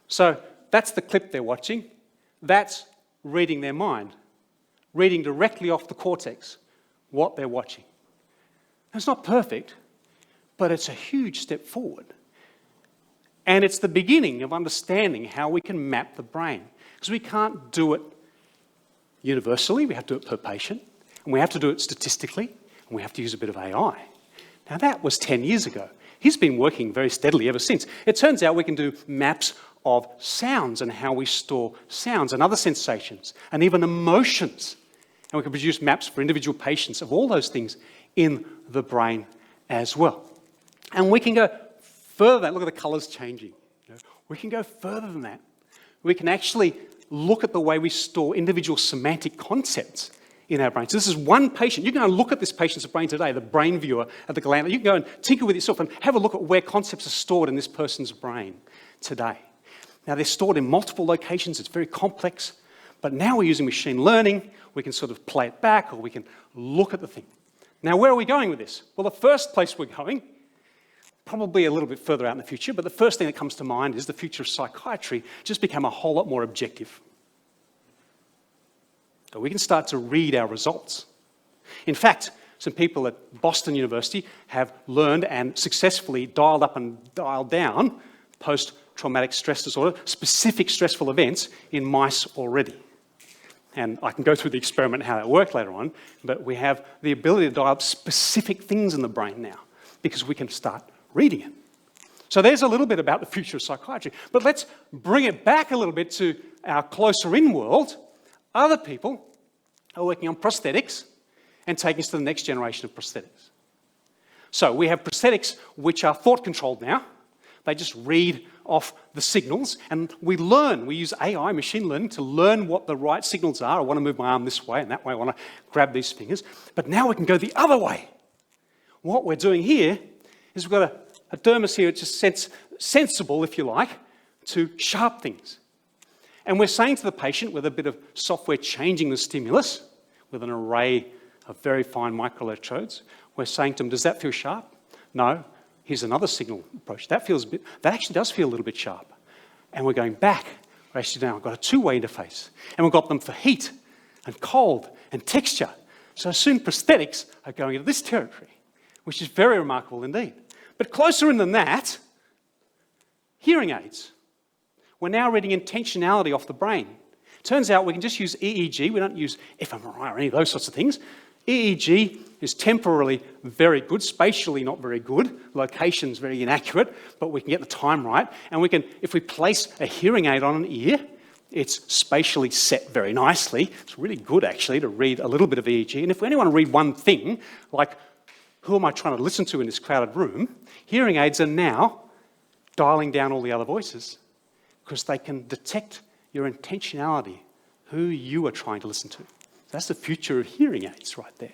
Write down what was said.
So that's the clip they're watching. That's reading their mind, reading directly off the cortex what they're watching. It's not perfect, but it's a huge step forward. And it's the beginning of understanding how we can map the brain. Because we can't do it universally, we have to do it per patient, and we have to do it statistically, and we have to use a bit of AI. Now that was 10 years ago. He's been working very steadily ever since. It turns out we can do maps of sounds and how we store sounds and other sensations and even emotions. And we can produce maps for individual patients of all those things in the brain as well. And we can go further than that. Look at the colours changing. We can go further than that. We can actually look at the way we store individual semantic concepts in our brains. So this is one patient. You can go look at this patient's brain today, the brain viewer at the gland. You can go and tinker with yourself and have a look at where concepts are stored in this person's brain today. Now, they're stored in multiple locations. It's very complex. But now we're using machine learning. We can sort of play it back, or we can look at the thing. Now, where are we going with this? Well, the first place we're going, probably a little bit further out in the future, but the first thing that comes to mind is the future of psychiatry just become a whole lot more objective. So we can start to read our results. In fact, some people at Boston University have learned and successfully dialed up and dialed down post-traumatic stress disorder, specific stressful events in mice already. And I can go through the experiment and how that worked later on, but we have the ability to dial up specific things in the brain now because we can start reading it. So there's a little bit about the future of psychiatry. But let's bring it back a little bit to our closer in world. Other people are working on prosthetics and taking us to the next generation of prosthetics. So we have prosthetics which are thought-controlled now. They just read off the signals, and we learn. We use AI, machine learning, to learn what the right signals are. I want to move my arm this way, and that way I want to grab these fingers. But now we can go the other way. What we're doing here is we've got a dermis here which is sensible, if you like, to sharp things. And we're saying to the patient, with a bit of software changing the stimulus, with an array of very fine microelectrodes, we're saying to them, does that feel sharp? No. Here's another signal approach. That actually does feel a little bit sharp. And we're going back. We're actually now got a two-way interface. And we've got them for heat and cold and texture. So soon prosthetics are going into this territory, which is very remarkable indeed. But closer in than that, hearing aids. We're now reading intentionality off the brain. Turns out we can just use EEG. We don't use fMRI or any of those sorts of things. EEG is temporarily very good, spatially not very good, location's very inaccurate, but we can get the time right. And we can, if we place a hearing aid on an ear, it's spatially set very nicely. It's really good, actually, to read a little bit of EEG. And if we only want to read one thing, like who am I trying to listen to in this crowded room, hearing aids are now dialing down all the other voices because they can detect your intentionality, who you are trying to listen to. That's the future of hearing aids right there.